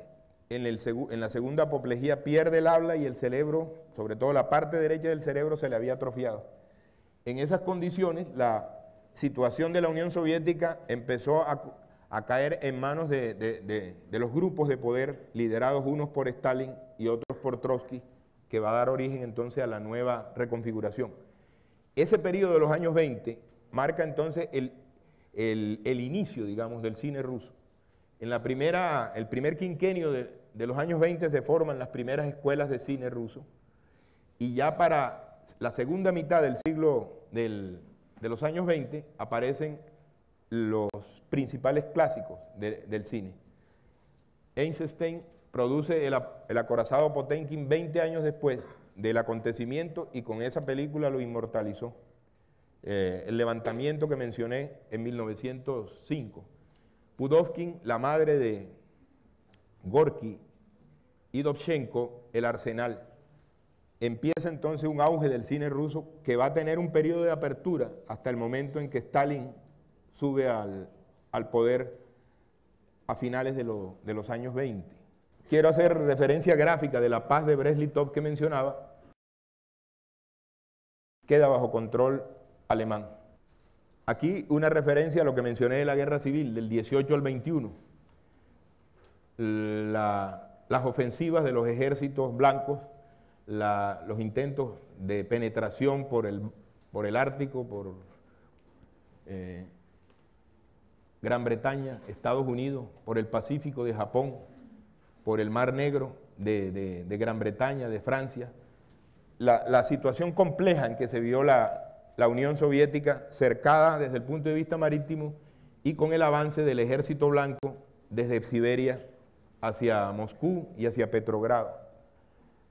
En la segunda apoplejía pierde el habla y el cerebro, sobre todo la parte derecha del cerebro, se le había atrofiado. En esas condiciones, la situación de la Unión Soviética empezó a caer en manos de los grupos de poder liderados unos por Stalin y otros por Trotsky, que va a dar origen entonces a la nueva reconfiguración. Ese periodo de los años 20 marca entonces el inicio, digamos, del cine ruso. En el primer quinquenio de los años 20 se forman las primeras escuelas de cine ruso, y ya para la segunda mitad del siglo de los años 20 aparecen los principales clásicos del cine. Eisenstein produce el acorazado Potemkin 20 años después del acontecimiento, y con esa película lo inmortalizó. El levantamiento que mencioné en 1905. Pudovkin, la madre de Gorky, y Dovzhenko, El Arsenal. Empieza entonces un auge del cine ruso que va a tener un periodo de apertura hasta el momento en que Stalin sube al poder a finales de los años 20. Quiero hacer referencia gráfica de la paz de Brest-Litov que mencionaba. Queda bajo control alemán. Aquí una referencia a lo que mencioné de la guerra civil, del 18 al 21. Las ofensivas de los ejércitos blancos, los intentos de penetración por el Ártico, por Gran Bretaña, Estados Unidos, por el Pacífico de Japón, por el Mar Negro de Gran Bretaña, de Francia. La situación compleja en que se vio la Unión Soviética, cercada desde el punto de vista marítimo y con el avance del ejército blanco desde Siberia hacia Moscú y hacia Petrogrado.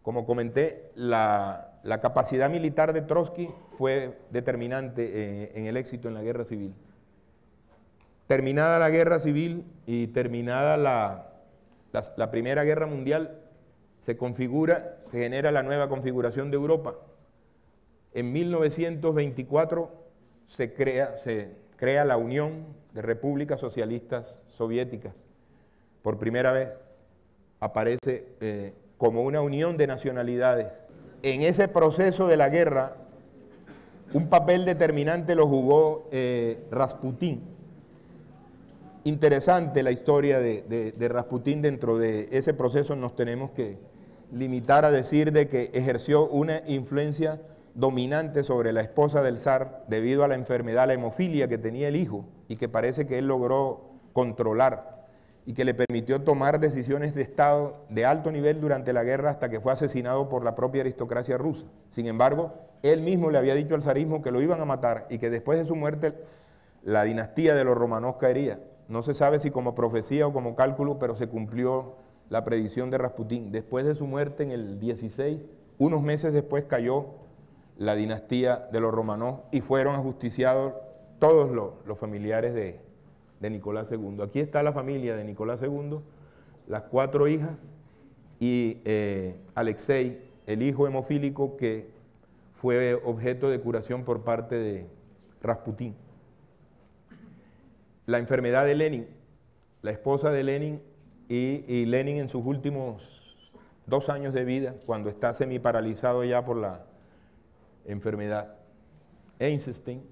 Como comenté, la capacidad militar de Trotsky fue determinante en el éxito en la guerra civil. Terminada la guerra civil y terminada la Primera Guerra Mundial, se genera la nueva configuración de Europa. En 1924 se crea la Unión de Repúblicas Socialistas Soviéticas. Por primera vez aparece como una unión de nacionalidades. En ese proceso de la guerra, un papel determinante lo jugó Rasputín. Interesante la historia de Rasputín. Dentro de ese proceso nos tenemos que limitar a decir de que ejerció una influencia dominante sobre la esposa del zar debido a la enfermedad, la hemofilia que tenía el hijo, y que parece que él logró controlar y que le permitió tomar decisiones de Estado de alto nivel durante la guerra hasta que fue asesinado por la propia aristocracia rusa. Sin embargo, él mismo le había dicho al zarismo que lo iban a matar y que después de su muerte la dinastía de los Romanov caería. No se sabe si como profecía o como cálculo, pero se cumplió la predicción de Rasputín. Después de su muerte en el 16, unos meses después cayó la dinastía de los Romanov y fueron ajusticiados todos los familiares de Nicolás II. Aquí está la familia de Nicolás II, las 4 hijas y Alexei, el hijo hemofílico que fue objeto de curación por parte de Rasputín. La enfermedad de Lenin, la esposa de Lenin y Lenin en sus últimos 2 años de vida, cuando está semiparalizado ya por la enfermedad. Eisenstein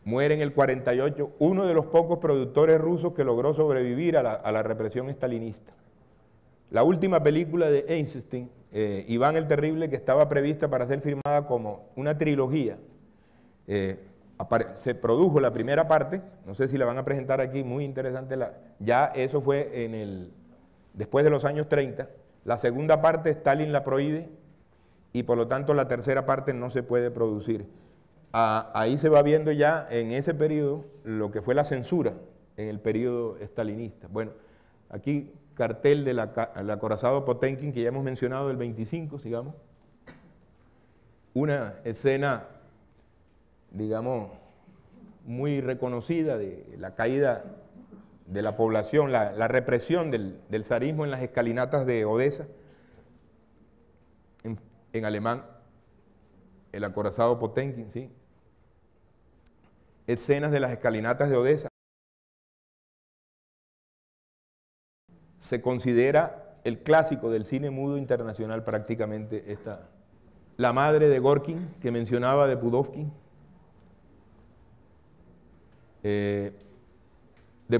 muere en el 48, uno de los pocos productores rusos que logró sobrevivir a la represión estalinista. La última película de Eisenstein, Iván el Terrible, que estaba prevista para ser filmada como una trilogía, se produjo la primera parte, no sé si la van a presentar aquí, muy interesante, ya eso fue después de los años 30, la segunda parte Stalin la prohíbe y por lo tanto la tercera parte no se puede producir. Ahí se va viendo ya en ese periodo lo que fue la censura en el periodo estalinista. Bueno, aquí cartel del acorazado Potemkin que ya hemos mencionado, del 25, sigamos. Una escena, digamos, muy reconocida de la caída de la población, la represión del zarismo en las escalinatas de Odessa, en alemán, el acorazado Potemkin, ¿sí? Escenas de las escalinatas de Odessa. Se considera el clásico del cine mudo internacional prácticamente La madre de Gorkin, que mencionaba de Pudovkin. De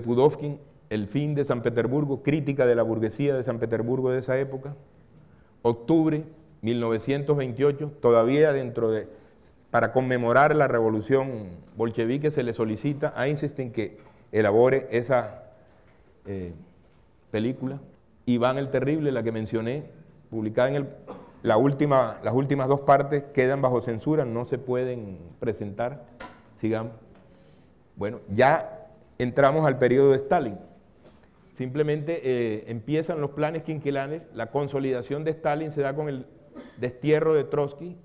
Pudovkin, El fin de San Petersburgo, crítica de la burguesía de San Petersburgo de esa época. Octubre 1928, todavía para conmemorar la revolución bolchevique, se le solicita a Eisenstein que elabore esa película. Iván el Terrible, la que mencioné, publicada en las últimas dos partes quedan bajo censura, no se pueden presentar. Sigamos. Bueno, ya entramos al periodo de Stalin. Simplemente empiezan los planes quinquenales, la consolidación de Stalin se da con el destierro de Trotsky,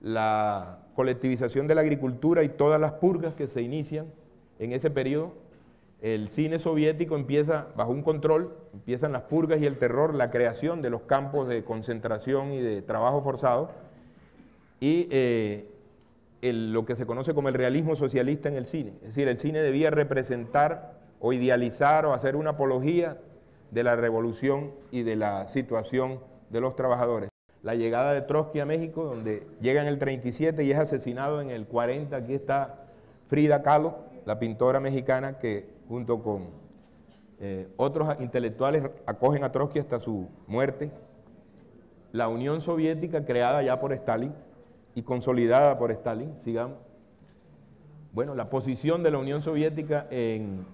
la colectivización de la agricultura y todas las purgas que se inician en ese periodo. El cine soviético empieza bajo un control, empiezan las purgas y el terror, la creación de los campos de concentración y de trabajo forzado, y lo que se conoce como el realismo socialista en el cine. Es decir, el cine debía representar o idealizar o hacer una apología de la revolución y de la situación de los trabajadores. La llegada de Trotsky a México, donde llega en el 37 y es asesinado en el 40, aquí está Frida Kahlo, la pintora mexicana que junto con otros intelectuales acogen a Trotsky hasta su muerte. La Unión Soviética, creada ya por Stalin y consolidada por Stalin, sigamos. Bueno, la posición de la Unión Soviética en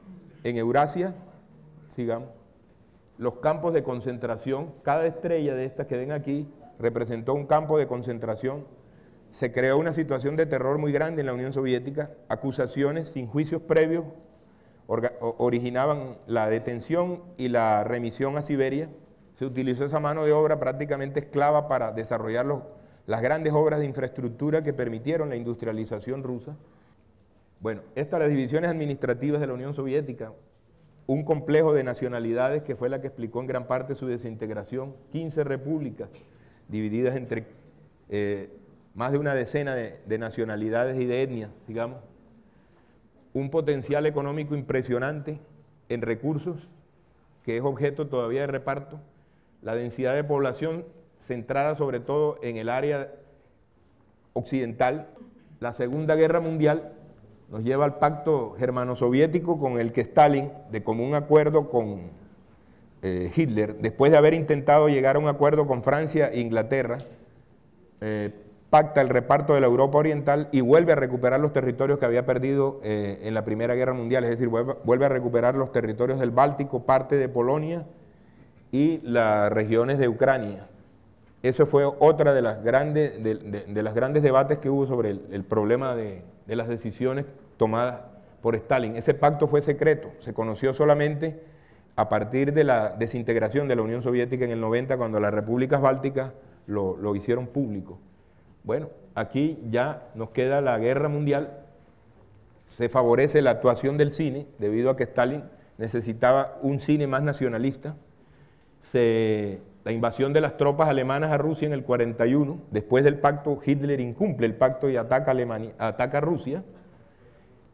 Eurasia, sigamos. Los campos de concentración, cada estrella de estas que ven aquí representó un campo de concentración. Se creó una situación de terror muy grande en la Unión Soviética, acusaciones sin juicios previos originaban la detención y la remisión a Siberia. Se utilizó esa mano de obra prácticamente esclava para desarrollar las grandes obras de infraestructura que permitieron la industrialización rusa. Bueno, estas las divisiones administrativas de la Unión Soviética, un complejo de nacionalidades que fue la que explicó en gran parte su desintegración, 15 repúblicas divididas entre más de una decena de nacionalidades y de etnias, digamos. Un potencial económico impresionante en recursos, que es objeto todavía de reparto, la densidad de población centrada sobre todo en el área occidental. La Segunda Guerra Mundial nos lleva al pacto germano-soviético con el que Stalin, de común acuerdo con Hitler, después de haber intentado llegar a un acuerdo con Francia e Inglaterra, pacta el reparto de la Europa Oriental y vuelve a recuperar los territorios que había perdido en la Primera Guerra Mundial, es decir, vuelve a recuperar los territorios del Báltico, parte de Polonia y las regiones de Ucrania. Eso fue otra de las grandes debates que hubo sobre el problema de las decisiones tomadas por Stalin. Ese pacto fue secreto, se conoció solamente a partir de la desintegración de la Unión Soviética en el 90, cuando las repúblicas bálticas lo hicieron público. Bueno, aquí ya nos queda la guerra mundial, se favorece la actuación del cine, debido a que Stalin necesitaba un cine más nacionalista. La invasión de las tropas alemanas a Rusia en el 41, después del pacto, Hitler incumple el pacto y ataca a Rusia.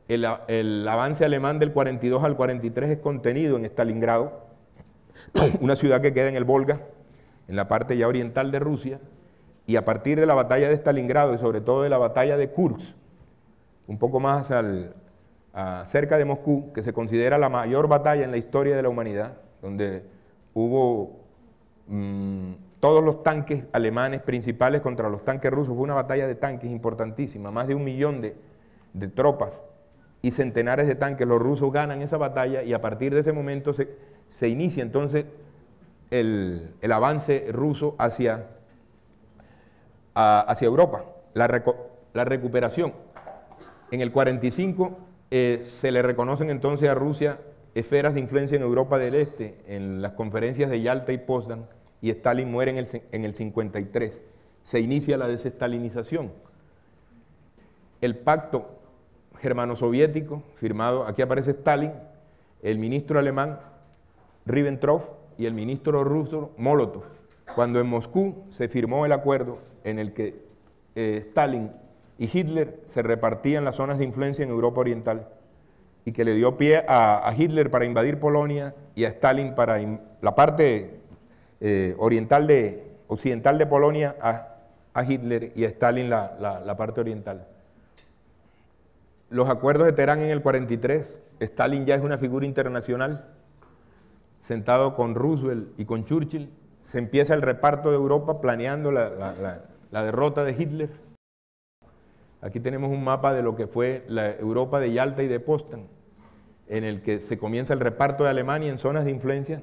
El avance alemán del 42 al 43 es contenido en Stalingrado, una ciudad que queda en el Volga, en la parte ya oriental de Rusia, y a partir de la batalla de Stalingrado y sobre todo de la batalla de Kursk, un poco más cerca de Moscú, que se considera la mayor batalla en la historia de la humanidad, donde hubo todos los tanques alemanes principales contra los tanques rusos. Fue una batalla de tanques importantísima, más de 1 millón de tropas y centenares de tanques. Los rusos ganan esa batalla y a partir de ese momento se inicia entonces el avance ruso hacia Europa, la recuperación. En el 45 se le reconocen entonces a Rusia esferas de influencia en Europa del Este, en las conferencias de Yalta y Potsdam, y Stalin muere en el 53. Se inicia la desestalinización. El pacto germano-soviético, firmado, aquí aparece Stalin, el ministro alemán Ribbentrop y el ministro ruso Molotov. Cuando en Moscú se firmó el acuerdo en el que Stalin y Hitler se repartían las zonas de influencia en Europa Oriental y que le dio pie a Hitler para invadir Polonia y a Stalin para la parte occidental de Polonia a Hitler y a Stalin la parte oriental. Los acuerdos de Teherán en el 43, Stalin ya es una figura internacional, sentado con Roosevelt y con Churchill, se empieza el reparto de Europa planeando la derrota de Hitler. Aquí tenemos un mapa de lo que fue la Europa de Yalta y de Potsdam, en el que se comienza el reparto de Alemania en zonas de influencia,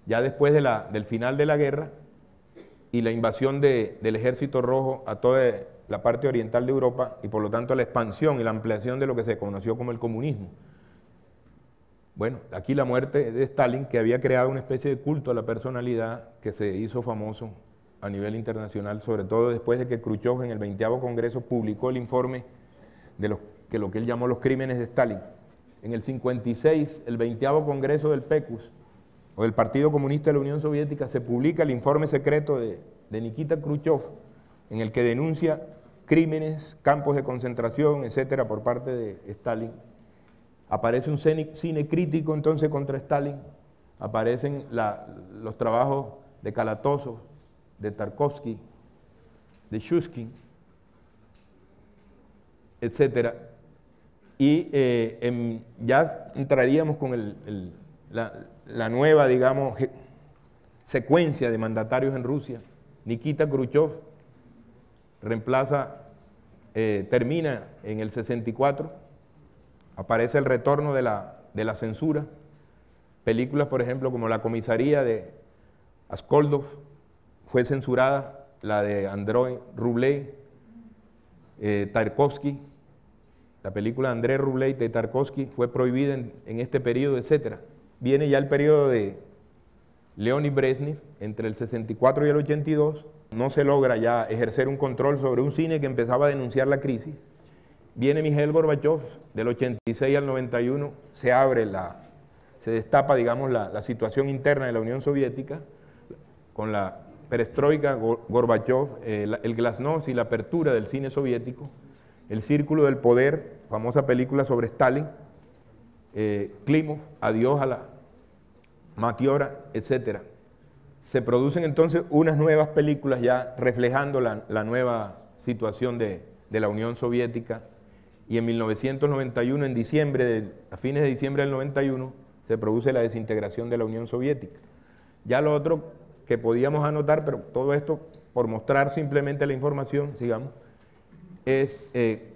ya después del final de la guerra, y la invasión del Ejército Rojo a toda la parte oriental de Europa, y por lo tanto la expansión y la ampliación de lo que se conoció como el comunismo. Bueno, aquí la muerte de Stalin, que había creado una especie de culto a la personalidad que se hizo famoso a nivel internacional, sobre todo después de que Khrushchev en el 20º Congreso publicó el informe de lo que él llamó los crímenes de Stalin. En el 56, el 20º Congreso del PECUS, o del Partido Comunista de la Unión Soviética, se publica el informe secreto de Nikita Khrushchev, en el que denuncia crímenes, campos de concentración, etcétera, por parte de Stalin. Aparece un cine crítico entonces contra Stalin, aparecen los trabajos de Kalatozov, de Tarkovsky, de Shushkin, etcétera. Y ya entraríamos con la nueva, digamos, secuencia de mandatarios en Rusia. Nikita Khrushchev termina en el 64, aparece el retorno de la censura. Películas, por ejemplo, como La comisaría de Askoldov fue censurada, la de Andrei Rublev, Tarkovsky, la película de Andrei Rublev de Tarkovsky fue prohibida en este periodo, etc. Viene ya el periodo de Leonid Brezhnev, entre el 64 y el 82, no se logra ya ejercer un control sobre un cine que empezaba a denunciar la crisis. Viene Mikhail Gorbachev, del 86 al 91, se destapa, digamos, la situación interna de la Unión Soviética, con la perestroika, Gorbachev, el glasnost y la apertura del cine soviético, El Círculo del Poder, famosa película sobre Stalin, Klimov, Adiós a la Matiora, etc. Se producen entonces unas nuevas películas ya reflejando la nueva situación de la Unión Soviética, y en 1991, a fines de diciembre del 91, se produce la desintegración de la Unión Soviética. Ya lo otro que podíamos anotar, pero todo esto por mostrar simplemente la información, sigamos, es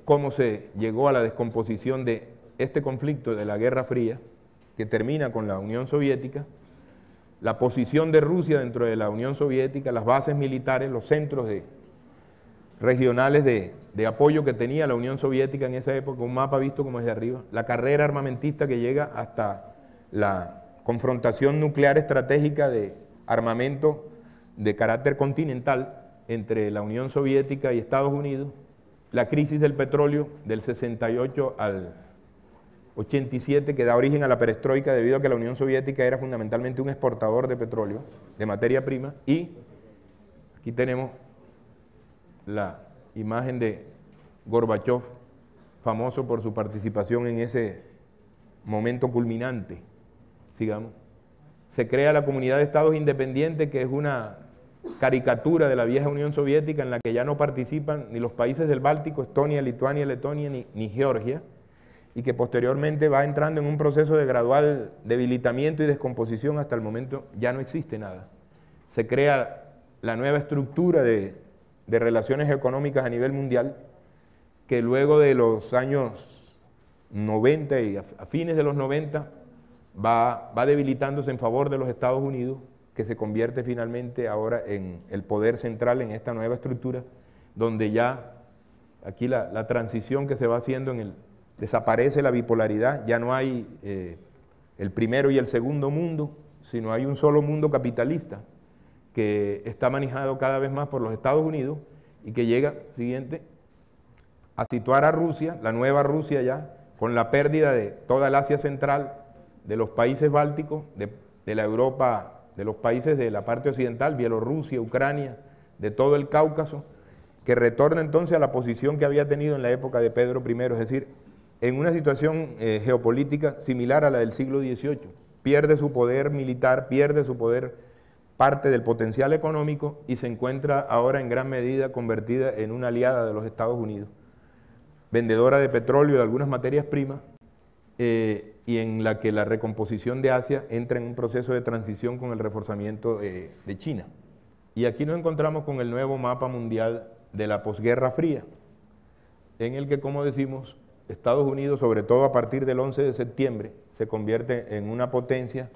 cómo se llegó a la descomposición de este conflicto de la Guerra Fría, que termina con la Unión Soviética, la posición de Rusia dentro de la Unión Soviética, las bases militares, los centros regionales de apoyo que tenía la Unión Soviética en esa época, un mapa visto como desde arriba, la carrera armamentista que llega hasta la confrontación nuclear estratégica de armamento de carácter continental entre la Unión Soviética y Estados Unidos, la crisis del petróleo del 68 al 87 que da origen a la perestroika debido a que la Unión Soviética era fundamentalmente un exportador de petróleo, de materia prima, y aquí tenemos la imagen de Gorbachev, famoso por su participación en ese momento culminante, digamos. Se crea la Comunidad de Estados Independientes, que es una caricatura de la vieja Unión Soviética en la que ya no participan ni los países del Báltico, Estonia, Lituania, Letonia, ni Georgia, y que posteriormente va entrando en un proceso de gradual debilitamiento y descomposición. Hasta el momento ya no existe nada. Se crea la nueva estructura de relaciones económicas a nivel mundial, que luego de los años 90 y a fines de los 90 va debilitándose en favor de los Estados Unidos, que se convierte finalmente ahora en el poder central en esta nueva estructura, donde ya aquí la transición que se va haciendo desaparece la bipolaridad, ya no hay el primero y el segundo mundo, sino hay un solo mundo capitalista que está manejado cada vez más por los Estados Unidos y que llega, siguiente, a situar a Rusia, la nueva Rusia ya, con la pérdida de toda el Asia Central, de los países bálticos, de la Europa, de los países de la parte occidental, Bielorrusia, Ucrania, de todo el Cáucaso, que retorna entonces a la posición que había tenido en la época de Pedro I, es decir, en una situación geopolítica similar a la del siglo XVIII. Pierde su poder militar, pierde su poder parte del potencial económico y se encuentra ahora en gran medida convertida en una aliada de los Estados Unidos, vendedora de petróleo y de algunas materias primas, y en la que la recomposición de Asia entra en un proceso de transición con el reforzamiento de China. Y aquí nos encontramos con el nuevo mapa mundial de la posguerra fría, en el que, como decimos, Estados Unidos, sobre todo a partir del 11 de septiembre, se convierte en una potencia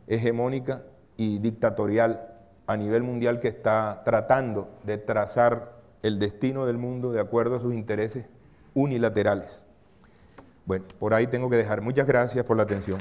hegemónica y dictatorial a nivel mundial que está tratando de trazar el destino del mundo de acuerdo a sus intereses unilaterales. Bueno, por ahí tengo que dejar. Muchas gracias por la atención.